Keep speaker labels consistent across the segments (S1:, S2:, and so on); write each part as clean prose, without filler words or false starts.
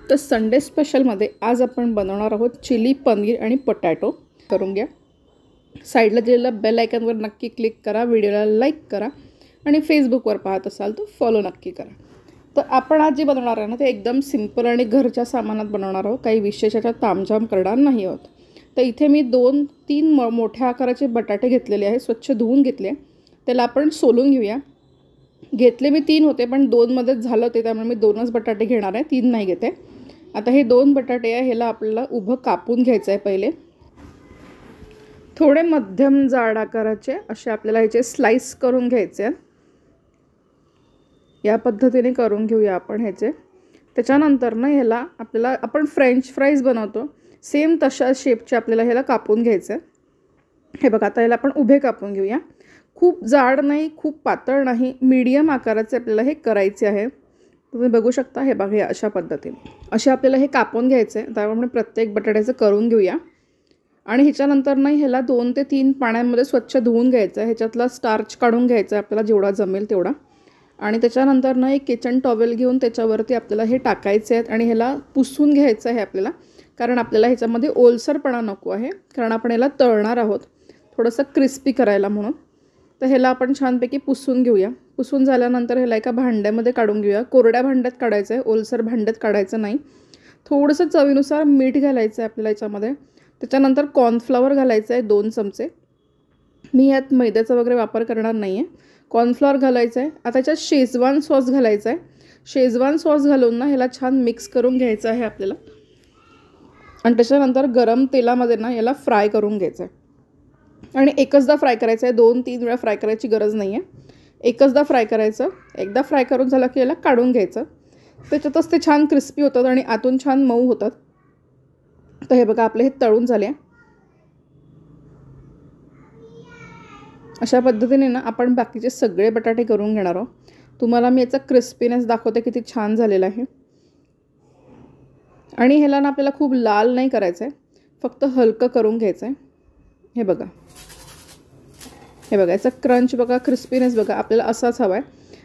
S1: तर संडे स्पेशलमध्ये आज आपण बनवणार आहोत चिली पनीर आणि पोटॅटो. करून घ्या. साईडला दिलेल्या बेल आयकॉनवर नक्की क्लिक करा, व्हिडिओला लाईक करा आणि फेसबुकवर पाहत असाल तर फॉलो नक्की करा. तर आपण आज जे बनवणार आहे ना ते एकदम सिंपल आणि घरच्या सामानात बनवणार आहोत. काही विशेषाचा तामझाम करणार नाही आहोत. तर इथे मी 2-3 मोठ्या आकाराचे बटाटे घेतलेले आहे. स्वच्छ धुवून घेतले. त्याला आपण सोलून घेऊया. घेतले मी 3 होते पण 2 मध्येच झालं ते, त्यामुळे मी 2च बटाटे घेणार आहे, 3 नाही घेते. आता हे 2 बटाटे आहे, ह्याला आपल्याला उभं कापून घ्यायचं आहे. पहिले थोडे मध्यम जाड आकाराचे असे आपल्याला ह्याचे स्लाइस करून घ्यायचे आहेत. या पद्धतीने करून घेऊया आपण ह्याचे. त्याच्यानंतर ना ह्याला आपल्याला आपण फ्रेंच फ्राईज बनवतो सेम तशा शेपचे आपल्याला ह्याला कापून घ्यायचं आहे. हे बघा, आता ह्याला आपण उभे कापून घेऊया. खूप जाड नाही, खूप पातळ नाही, मीडियम आकाराचे आपल्याला हे करायचे आहे. तुम्ही बघू शकता. हे बघा, अशा पद्धतीने असे आपल्याला हे कापून घ्यायचे आहे. त्यामुळे प्रत्येक बटाट्याचं करून घेऊया. आणि ह्याच्यानंतर नाही ह्याला 2 ते 3 पाण्यामध्ये स्वच्छ धुवून घ्यायचं आहे. ह्याच्यातला स्टार्च काढून घ्यायचा आहे आपल्याला जेवढा जमेल तेवढा. आणि त्याच्यानंतर ना एक किचन टॉवेल घेऊन त्याच्यावरती आपल्याला हे टाकायचे आहेत आणि ह्याला पुसून घ्यायचं आहे आपल्याला, कारण आपल्याला ह्याच्यामध्ये ओलसरपणा नको आहे, कारण आपण ह्याला तळणार आहोत थोडंसं क्रिस्पी करायला म्हणून. तर ह्याला आपण छानपैकी पुसून घेऊया. पुसून झाल्यानंतर ह्याला एका भांड्यामध्ये काढून घेऊया. कोरड्या भांड्यात काढायचं आहे, ओलसर भांड्यात काढायचं नाही. थोडंसं चवीनुसार मीठ घालायचं आहे आपल्याला याच्यामध्ये. त्याच्यानंतर कॉर्नफ्लॉवर घालायचं आहे 2 चमचे. मी यात मैद्याचा वगैरे वापर करणार नाही आहे. कॉर्नफ्लॉवर घालायचं आहे. आता याच्यात शेजवान सॉस घालायचा आहे. शेजवान सॉस घालून ना ह्याला छान मिक्स करून घ्यायचं आहे आपल्याला. आणि त्याच्यानंतर गरम तेलामध्ये ना याला फ्राय करून घ्यायचं आहे. आणि एकचदा फ्राय करायचं आहे, 2-3 वेळा फ्राय करायची गरज नाही आहे. एकचदा फ्राय करायचं. एकदा फ्राय करून झालं की याला काढून घ्यायचं. त्याच्यातच ते छान क्रिस्पी होतात आणि आतून छान मऊ होतात. तर हे बघा, आपले हे तळून झाले. अशा पद्धतीने ना आपण बाकीचे सगळे बटाटे करून घेणार आहोत. तुम्हाला मी याचा क्रिस्पीनेस दाखवते किती छान झालेला आहे. आणि ह्याला ना आपल्याला खूप लाल नाही करायचं आहे, फक्त हलकं करून घ्यायचं आहे. हे बघा, हे बघा, याचा क्रंच बघा, क्रिस्पीनेस बघा, आपल्याला असाच हवा आहे.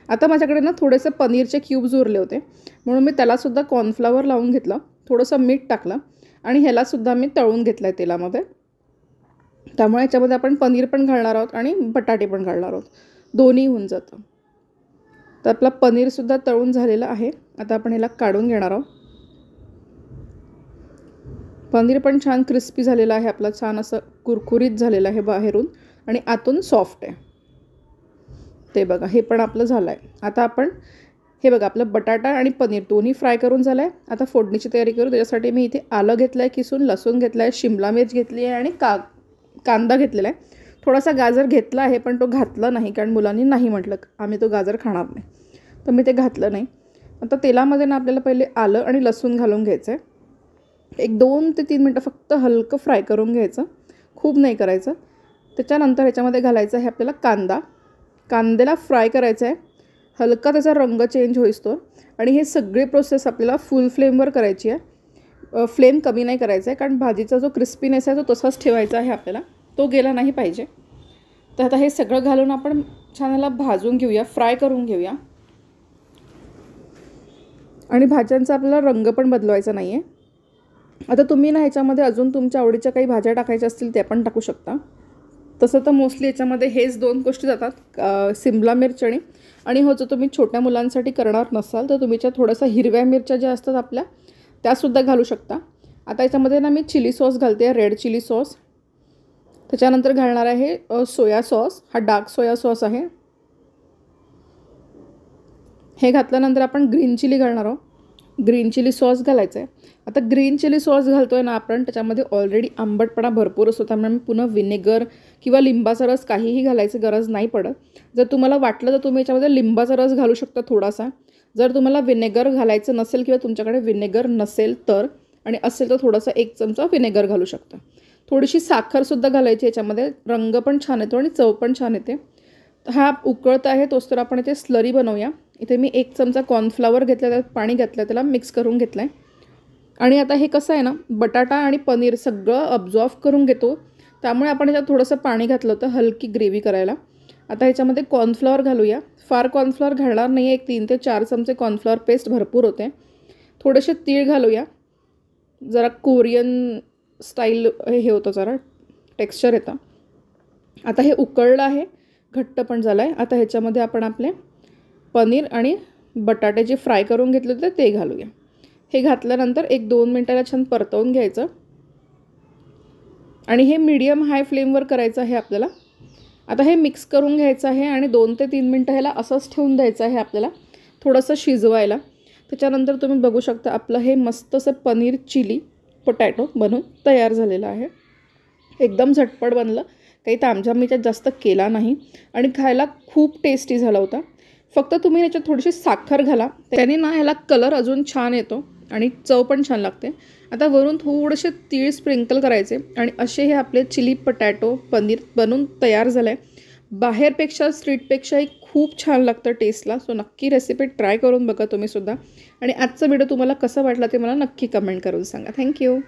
S1: आता माझ्याकडे ना थोडेसे पनीरचे क्यूब्स उरले होते, म्हणून मी त्यालासुद्धा कॉर्नफ्लॉवर लावून घेतलं, थोडंसं मीठ टाकलं आणि ह्यालासुद्धा मी तळून घेतलं आहे तेलामध्ये. त्यामुळे याच्यामध्ये आपण पनीर पण घालणार आहोत आणि बटाटे पण घालणार आहोत, दोन्ही होऊन जातं. तर आपला पनीरसुद्धा तळून झालेला आहे. आता आपण ह्याला काढून घेणार आहोत. पनीर पण छान क्रिस्पी झालेलं आहे आपला, छान असं कुरकुरीत झालेलं आहे बाहेरून आणि आतून सॉफ्ट आहे. ते बघा, हे पण आपलं झालं आहे. आता आपण हे बघा, आपलं बटाटा आणि पनीर दोन्ही फ्राय करून झालं आहे. आता फोडणीची तयारी करू. त्याच्यासाठी मी इथे आलं घेतलं आहे किसून, लसूण घेतलं आहे, शिमला मिर्च घेतली आहे आणि कांदा घेतलेला आहे. थोडासा गाजर घेतला आहे पण तो घातला नाही, कारण मुलांनी नाही म्हटलं आम्ही तो गाजर खाणार नाही, तर मी ते घातलं नाही. आता तेलामध्ये ना आपल्याला पहिले आलं आणि लसूण घालून घ्यायचं आहे. एक 2 ते 3 मिनटं फक्त हलकं फ्राय करून घ्यायचं, खूप नाही करायचं. त्याच्यानंतर ह्याच्यामध्ये घालायचं आहे आपल्याला कांदा. कांद्याला फ्राय करायचं आहे, हलका त्याचा रंग चेंज होईस्तोवर. आणि हे सगळे प्रोसेस आपल्याला फुल फ्लेमवर करायची आहे. फ्लेम कमी नाही करायचा आहे, कारण भाजीचा जो क्रिस्पीनेस आहे तो तसाच ठेवायचा आहे आपल्याला, तो गेला नाही पाहिजे. तर आता हे सगळं घालून आपण छान ह्याला भाजून घेऊया, फ्राय करून घेऊया. आणि भाज्यांचा आपल्याला रंग पण बदलवायचा नाही आहे. आता तुम्ही ना ह्याच्यामध्ये अजून तुमच्या आवडीच्या काही भाज्या टाकायच्या असतील ते पण टाकू शकता. तसं तर मोस्टली याच्यामध्ये हेच 2 गोष्टी जातात, शिमला मिरची आणि हो, जर तुम्ही छोट्या मुलांसाठी करणार नसाल तर तुम्हीच्या थोड्याशा हिरव्या मिरच्या ज्या असतात आपल्या त्यासुद्धा घालू शकता. आता याच्यामध्ये ना मी चिली सॉस घालते, रेड चिली सॉस. त्याच्यानंतर घालणार आहे सोया सॉस. हा डार्क सोया सॉस आहे. हे घातल्यानंतर आपण ग्रीन चिली घालणार आहोत. ग्रीन चिली सॉस घालायचं आहे. आता ग्रीन चिली सॉस घालतो आहे ना आपण, त्याच्यामध्ये ऑलरेडी आंबटपणा भरपूर असतो, त्यामुळे पुन्हा विनेगर किंवा लिंबाचा रस काहीही घालायची गरज नाही पडत. जर तुम्हाला वाटलं तर तुम्ही याच्यामध्ये लिंबाचा रस घालू शकता थोडासा. जर तुम्हाला विनेगर घालायचं नसेल किंवा तुमच्याकडे विनेगर नसेल तर, आणि असेल तर थोडासा 1 चमचा विनेगर घालू शकता. थोडीशी साखरसुद्धा घालायची याच्यामध्ये, रंग पण छान येतो आणि चव पण छान येते. हा उकळत आहे तोच तर आपण इथे स्लरी बनवूया. इथे मी 1 चमचा कॉर्नफ्लॉवर घेतला, त्यात पाणी घातलं, त्याला मिक्स करून घेतलं आहे. आणि आता हे कसं आहे ना, बटाटा आणि पनीर सगळं अब्झॉर्व करून घेतो, त्यामुळे आपण ह्याच्यात थोडंसं पाणी घातलं होतं हलकी ग्रेव्ही करायला. आता ह्याच्यामध्ये कॉर्नफ्लॉवर घालूया. फार कॉर्नफ्लॉवर घालणार नाही आहे, 1 3 ते 4 चमचे कॉर्नफ्लॉवर पेस्ट भरपूर होते. थोडेसे तीळ घालूया, जरा कोरियन स्टाईल हे होतं, जरा टेक्स्चर येतं. आता हे उकळलं आहे, घट्ट पण झालं आहे. आता ह्याच्यामध्ये आपण आपले पनीर आणि बटाटे जे फ्राय करून घेतले होते ते घालूया. हे घातल्यानंतर 1-2 मिनटाला छान परतवून घ्यायचं आणि हे मीडियम हाय फ्लेमवर करायचं आहे आपल्याला. आता हे मिक्स करून घ्यायचं आहे आणि 2 ते 3 मिनटं ह्याला असंच ठेवून द्यायचं आहे आपल्याला थोडंसं शिजवायला. त्याच्यानंतर तुम्ही बघू शकता आपलं हे मस्त असं पनीर चिली पोटॅटो बनून तयार झालेलं आहे. एकदम झटपट बनलं, काही तामझाम मी त्यात जास्त केला नाही आणि खायला खूप टेस्टी झाला होता. फक्त तुम्ही याच्यात थोडीशी साखर घाला, त्याने ना ह्याला कलर अजून छान येतो आणि चव पण छान लागते. आता वरून थोडेसे तीळ स्प्रिंकल करायचे आणि असे हे आपले चिली पोटॅटो पनीर बनून तयार झालं आहे. बाहेरपेक्षा स्ट्रीटपेक्षाही खूप छान लागतं टेस्टला. सो नक्की रेसिपी ट्राय करून बघा तुम्हीसुद्धा. आणि आजचा व्हिडिओ तुम्हाला कसा वाटला ते मला नक्की कमेंट करून सांगा. थँक्यू.